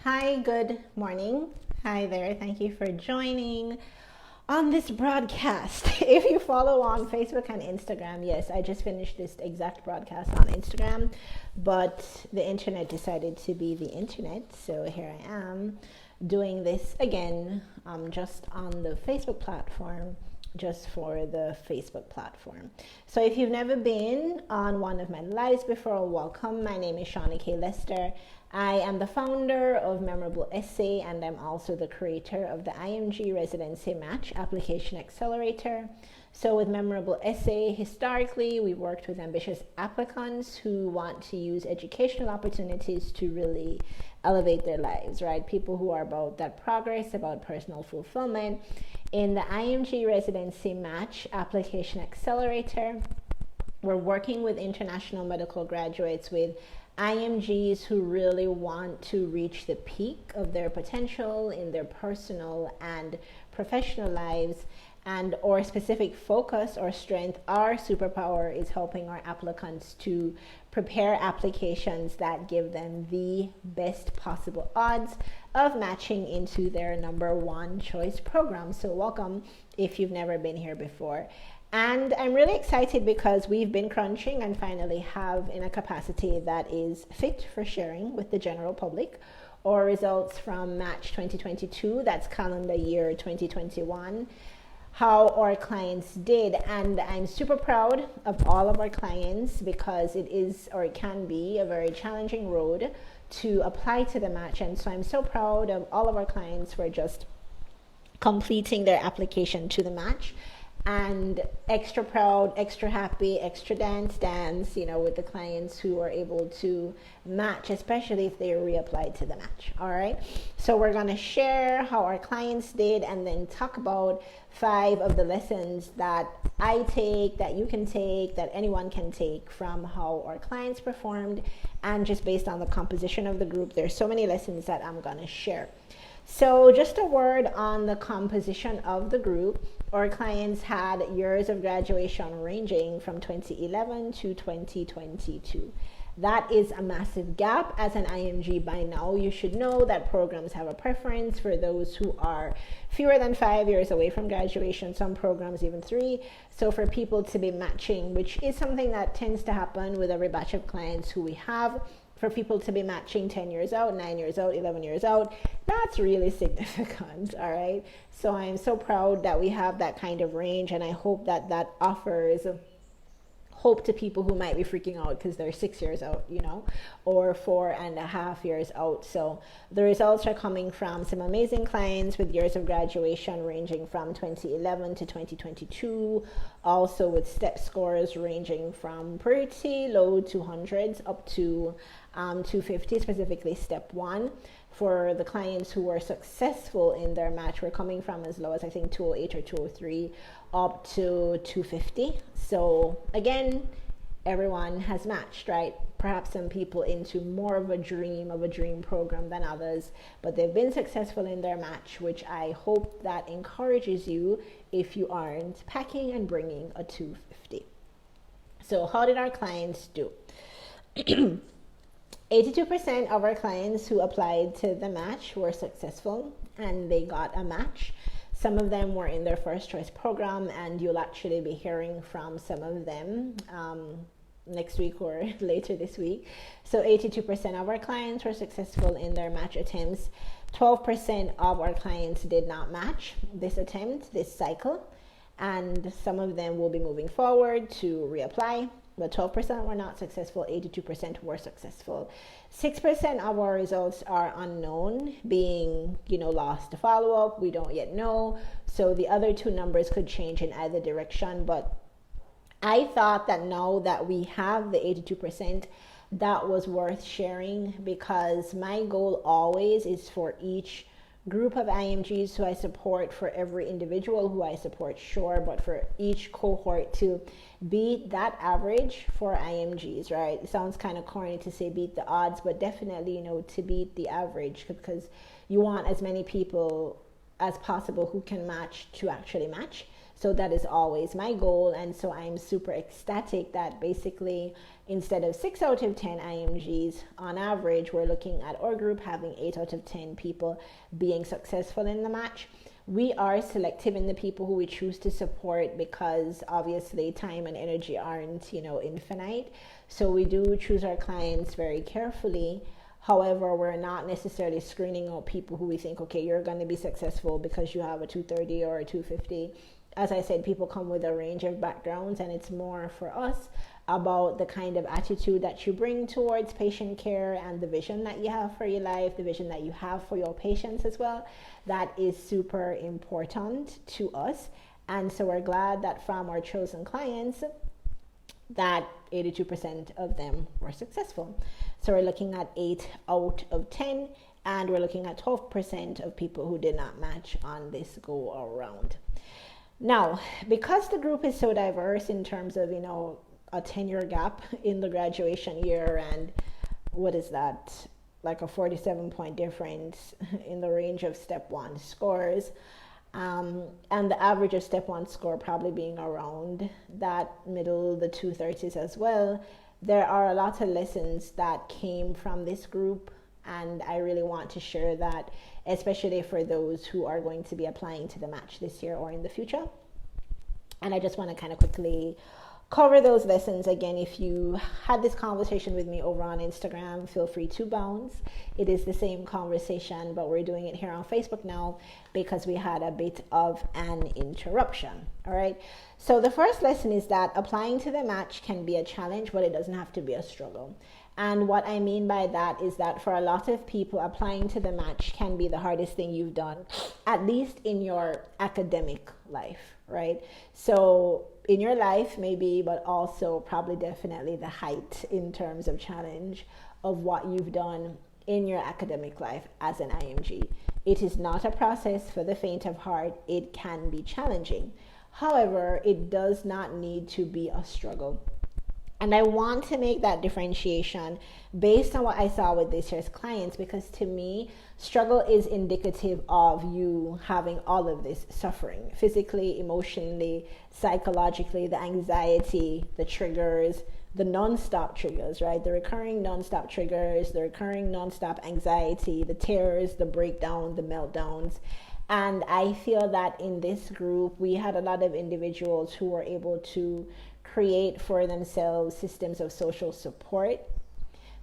Hi, good morning. Hi there. Thank you for joining on this broadcast. If you follow on Facebook and Instagram, yes, I just finished this exact broadcast on Instagram, but the internet decided to be the internet. So here I am doing this again, just on the Facebook platform, just for the Facebook platform. So if you've never been on one of my lives before, welcome. My name is Shawnee K. Lester. I am the founder of Memorable Essay, and I'm also the creator of the IMG Residency Match Application Accelerator. So with Memorable Essay, historically, we worked with ambitious applicants who want to use educational opportunities to really elevate their lives, right? People who are about that progress, about personal fulfillment. In the IMG Residency Match Application Accelerator, we're working with international medical graduates with IMGs who really want to reach the peak of their potential in their personal and professional lives, and our specific focus or strength, our superpower, is helping our applicants to prepare applications that give them the best possible odds of matching into their number one choice program. So welcome if you've never been here before. And I'm really excited because we've been crunching and finally have in a capacity that is fit for sharing with the general public our results from Match 2022, that's calendar year 2021, how our clients did. And I'm super proud of all of our clients because it is, or it can be, a very challenging road to apply to the match. And so I'm so proud of all of our clients for just completing their application to the match. And extra proud, extra happy, extra dance, with the clients who are able to match, especially if they reapplied to the match. All right. So we're going to share how our clients did and then talk about 5 of the lessons that I take, that you can take, that anyone can take from how our clients performed. And just based on the composition of the group, there's so many lessons that I'm going to share. So just a word on the composition of the group. Our clients had years of graduation ranging from 2011 to 2022. That is a massive gap. As an IMG by now, you should know that programs have a preference for those who are fewer than 5 years away from graduation, some programs even 3. So for people to be matching, which is something that tends to happen with every batch of clients who we have, for people to be matching 10 years out, 9 years out, 11 years out, that's really significant, all right? So I'm so proud that we have that kind of range, and I hope that that offers hope to people who might be freaking out because they're 6 years out, or 4.5 years out. So the results are coming from some amazing clients with years of graduation ranging from 2011 to 2022, also with step scores ranging from pretty low 200s up to 250, specifically step 1. For the clients who were successful in their match, we're coming from as low as I think 208 or 203 up to 250. So again, everyone has matched, right? Perhaps some people into more of a dream program than others, but they've been successful in their match, which I hope that encourages you if you aren't packing and bringing a 250. So how did our clients do? 82% of our clients who applied to the match were successful and they got a match. Some of them were in their first choice program, and you'll actually be hearing from some of them next week or later this week. So 82% of our clients were successful in their match attempts. 12% of our clients did not match this attempt, this cycle, and some of them will be moving forward to reapply. But 12% were not successful, 82% were successful. 6% of our results are unknown, being, lost to follow-up. We don't yet know. So the other 2 numbers could change in either direction. But I thought that now that we have the 82%, that was worth sharing, because my goal always is for each group of IMGs who I support, for every individual who I support, sure, but for each cohort to beat that average for IMGs, right? It sounds kind of corny to say beat the odds, but definitely, to beat the average, because you want as many people as possible who can match to actually match, So that is always my goal. And so I'm super ecstatic that basically instead of 6 out of 10 IMGs on average, we're looking at our group having 8 out of 10 people being successful in the match. We are selective in the people who we choose to support because obviously time and energy aren't, infinite. So we do choose our clients very carefully. However, we're not necessarily screening out people who we think, okay, you're going to be successful because you have a 230 or a 250. As I said, people come with a range of backgrounds, and it's more for us about the kind of attitude that you bring towards patient care and the vision that you have for your life, the vision that you have for your patients as well. That is super important to us. And so we're glad that from our chosen clients, that 82% of them were successful. So we're looking at 8 out of 10, and we're looking at 12% of people who did not match on this go around. Now, because the group is so diverse in terms of, a 10-year gap in the graduation year, and what is that, like a 47-point difference in the range of step 1 scores, and the average of step 1 score probably being around that middle, the 230s as well, there are a lot of lessons that came from this group, and I really want to share that, especially for those who are going to be applying to the match this year or in the future. And I just want to kind of quickly cover those lessons again. If you had this conversation with me over on Instagram, feel free to bounce. It is the same conversation, but we're doing it here on Facebook now because we had a bit of an interruption. All right. So the first lesson is that applying to the match can be a challenge, but it doesn't have to be a struggle. And what I mean by that is that for a lot of people, applying to the match can be the hardest thing you've done, at least in your academic life, right? So in your life, maybe, but also probably definitely the height in terms of challenge of what you've done in your academic life as an IMG. It is not a process for the faint of heart. It can be challenging. However, it does not need to be a struggle. And I want to make that differentiation based on what I saw with this year's clients, because to me, struggle is indicative of you having all of this suffering, physically, emotionally, psychologically, the anxiety, the triggers, the non-stop triggers, right? The recurring non-stop triggers, the recurring non-stop anxiety, the tears, the breakdown, the meltdowns. And I feel that in this group, we had a lot of individuals who were able to create for themselves systems of social support.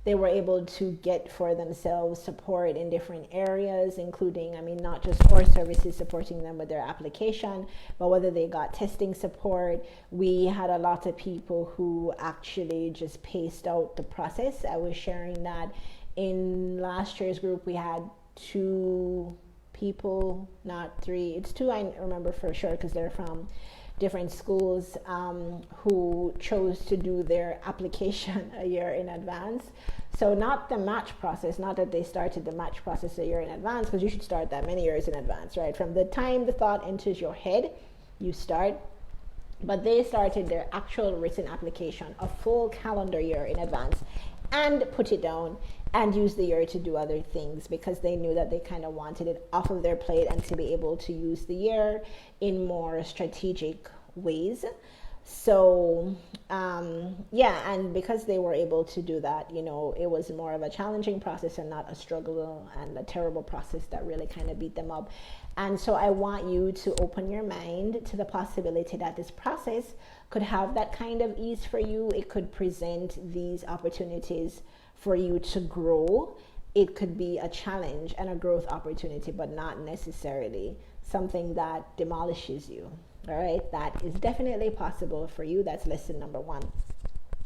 They were able to get for themselves support in different areas, including, not just core services supporting them with their application, but whether they got testing support. We had a lot of people who actually just paced out the process. I was sharing that in last year's group, we had 2 people, not 3. It's 2, I remember for sure, because they're from different schools, who chose to do their application a year in advance. So not the match process, not that they started the match process a year in advance, because you should start that many years in advance, right? From the time the thought enters your head, you start. But they started their actual written application a full calendar year in advance and put it down and use the year to do other things, because they knew that they kind of wanted it off of their plate and to be able to use the year in more strategic ways. So and because they were able to do that, it was more of a challenging process and not a struggle and a terrible process that really kind of beat them up. And so I want you to open your mind to the possibility that this process could have that kind of ease for you. It could present these opportunities for you to grow. It could be a challenge and a growth opportunity, but not necessarily something that demolishes you. All right, that is definitely possible for you. That's lesson number 1.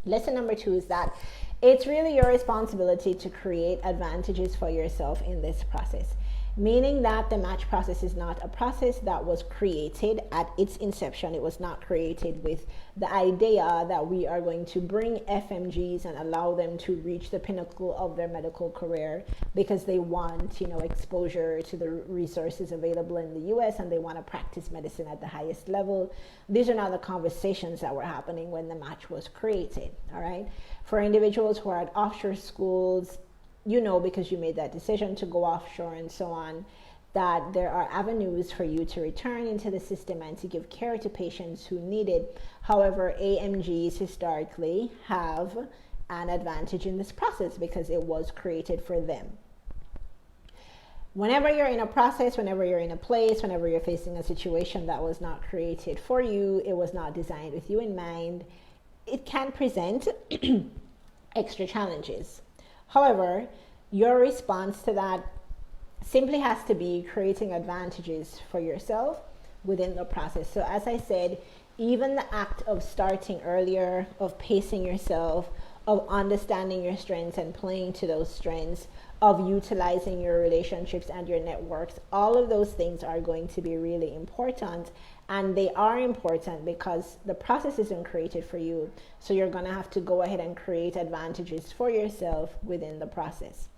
Lesson number 2 is that it's really your responsibility to create advantages for yourself in this process. Meaning that the match process is not a process that was created at its inception. It was not created with the idea that we are going to bring FMGs and allow them to reach the pinnacle of their medical career because they want, exposure to the resources available in the US and they want to practice medicine at the highest level. These are not the conversations that were happening when the match was created, all right? For individuals who are at offshore schools, because you made that decision to go offshore and so on, that there are avenues for you to return into the system and to give care to patients who need it. However, AMGs historically have an advantage in this process because it was created for them. Whenever you're in a process, whenever you're in a place, whenever you're facing a situation that was not created for you, it was not designed with you in mind, it can present extra challenges. However, your response to that simply has to be creating advantages for yourself within the process. So as I said, even the act of starting earlier, of pacing yourself, of understanding your strengths and playing to those strengths, of utilizing your relationships and your networks, all of those things are going to be really important. And they are important because the process isn't created for you. So you're going to have to go ahead and create advantages for yourself within the process.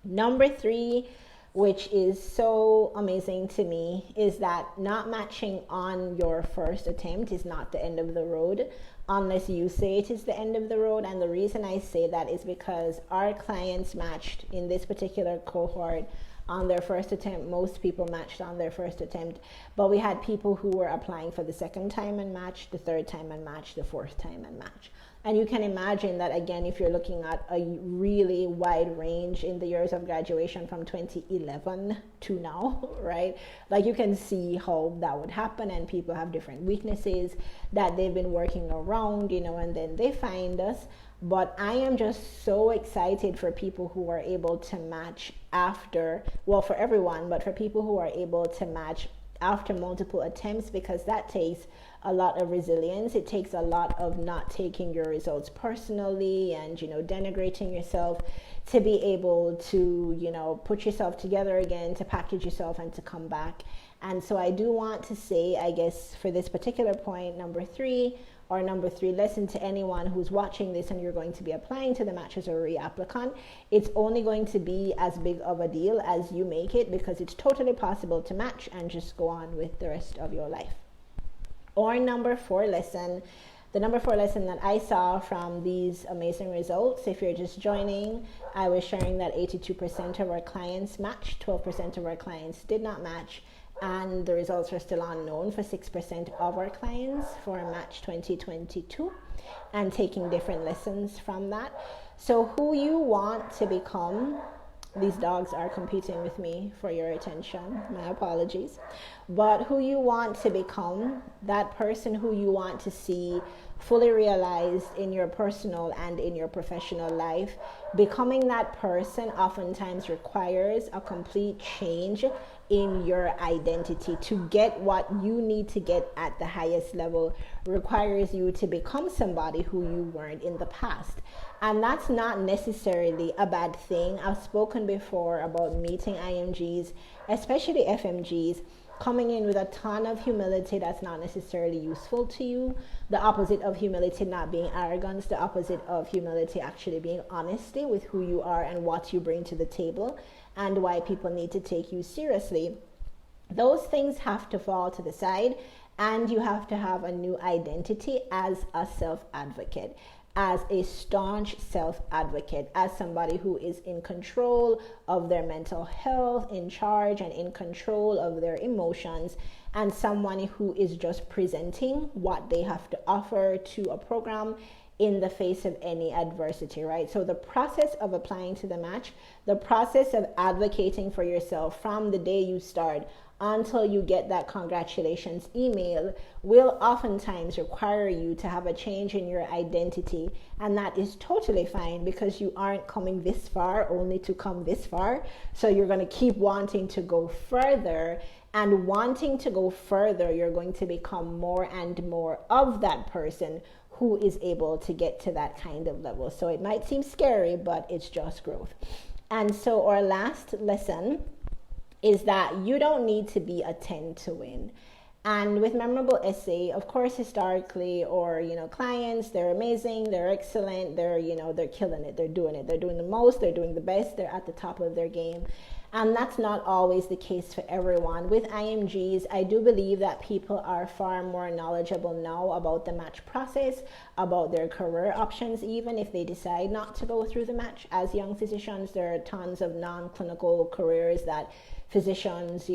Number 3, which is so amazing to me, is that not matching on your first attempt is not the end of the road unless you say it is the end of the road. And the reason I say that is because our clients matched in this particular cohort on their first attempt. Most people matched on their first attempt, but we had people who were applying for the second time and matched, the third time and matched, the fourth time and matched. And you can imagine that, again, if you're looking at a really wide range in the years of graduation from 2011 to now, right? Like, you can see how that would happen, and people have different weaknesses that they've been working around, and then they find us. But I am just so excited for people who are able to match after, well, for everyone, but for people who are able to match after multiple attempts, because that takes a lot of resilience. It takes a lot of not taking your results personally and, denigrating yourself to be able to, put yourself together again, to package yourself and to come back. And so I do want to say, I guess, for this particular point, number 3 lesson to anyone who's watching this and you're going to be applying to the match as a reapplicant, it's only going to be as big of a deal as you make it, because it's totally possible to match and just go on with the rest of your life. Or number 4 lesson, the number 4 lesson that I saw from these amazing results, if you're just joining, I was sharing that 82% of our clients matched, 12% of our clients did not match, and the results are still unknown for 6% of our clients for Match 2022, and taking different lessons from that. So who you want to become, these dogs are competing with me for your attention, my apologies, but who you want to become, that person who you want to see fully realized in your personal and in your professional life, becoming that person oftentimes requires a complete change in your identity. To get what you need to get at the highest level requires you to become somebody who you weren't in the past. And that's not necessarily a bad thing. I've spoken before about meeting IMGs, especially FMGs, coming in with a ton of humility that's not necessarily useful to you. The opposite of humility not being arrogance, the opposite of humility actually being honesty with who you are and what you bring to the table and why people need to take you seriously. Those things have to fall to the side, and you have to have a new identity as a self-advocate, as a staunch self-advocate, as somebody who is in control of their mental health, in charge and in control of their emotions, and someone who is just presenting what they have to offer to a program in the face of any adversity, right? So the process of applying to the match, the process of advocating for yourself from the day you start until you get that congratulations email will oftentimes require you to have a change in your identity. And that is totally fine, because you aren't coming this far only to come this far. So you're going to keep wanting to go further, and wanting to go further, you're going to become more and more of that person who is able to get to that kind of level. So it might seem scary, but it's just growth. And so our last lesson is that you don't need to be a 10 to win. And with memorable essay, of course, historically, or, clients, they're amazing, they're excellent, they're killing it, they're doing the most, they're doing the best, they're at the top of their game. And that's not always the case for everyone. With IMGs, I do believe that people are far more knowledgeable now about the match process, about their career options, even if they decide not to go through the match. As young physicians, there are tons of non-clinical careers that physicians,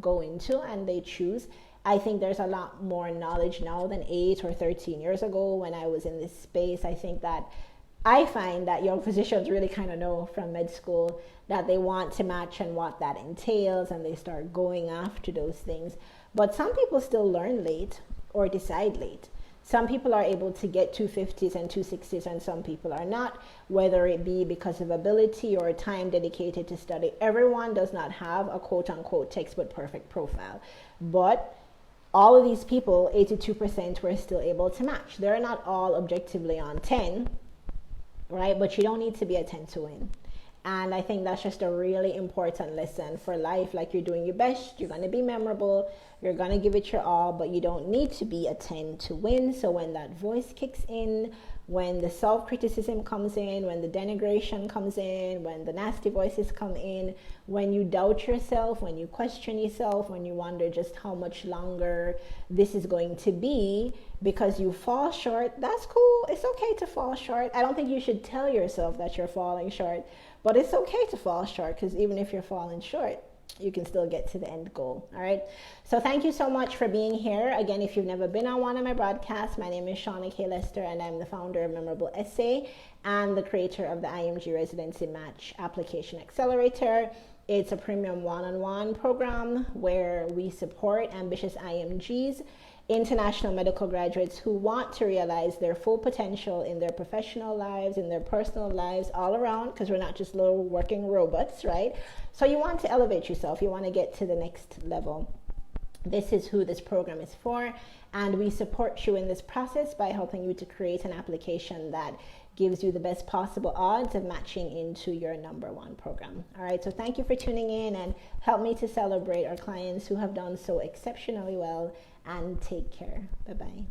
go into and they choose. I think there's a lot more knowledge now than 8 or 13 years ago when I was in this space. I find that young physicians really kind of know from med school that they want to match and what that entails, and they start going after those things. But some people still learn late or decide late. Some people are able to get 250s and 260s, and some people are not, whether it be because of ability or time dedicated to study. Everyone does not have a quote-unquote textbook perfect profile. But all of these people, 82%, were still able to match. They're not all objectively on 10, right? But you don't need to be a 10 to win. And I think that's just a really important lesson for life. Like, you're doing your best, you're going to be memorable, you're going to give it your all, but you don't need to be a 10 to win. So when that voice kicks in, when the self-criticism comes in, when the denigration comes in, when the nasty voices come in, when you doubt yourself, when you question yourself, when you wonder just how much longer this is going to be because you fall short, that's cool. It's okay to fall short. I don't think you should tell yourself that you're falling short, but it's okay to fall short, because even if you're falling short, you can still get to the end goal. All right. So thank you so much for being here. Again, if you've never been on one of my broadcasts, my name is Shauna K. Lester, and I'm the founder of Memorable Essay and the creator of the IMG Residency Match Application Accelerator. It's a premium one-on-one program where we support ambitious IMGs, international medical graduates who want to realize their full potential in their professional lives, in their personal lives, all around, because we're not just little working robots, right? So you want to elevate yourself. You want to get to the next level. This is who this program is for, and we support you in this process by helping you to create an application that gives you the best possible odds of matching into your number one program. All right, so thank you for tuning in, and help me to celebrate our clients who have done so exceptionally well, and take care. Bye-bye.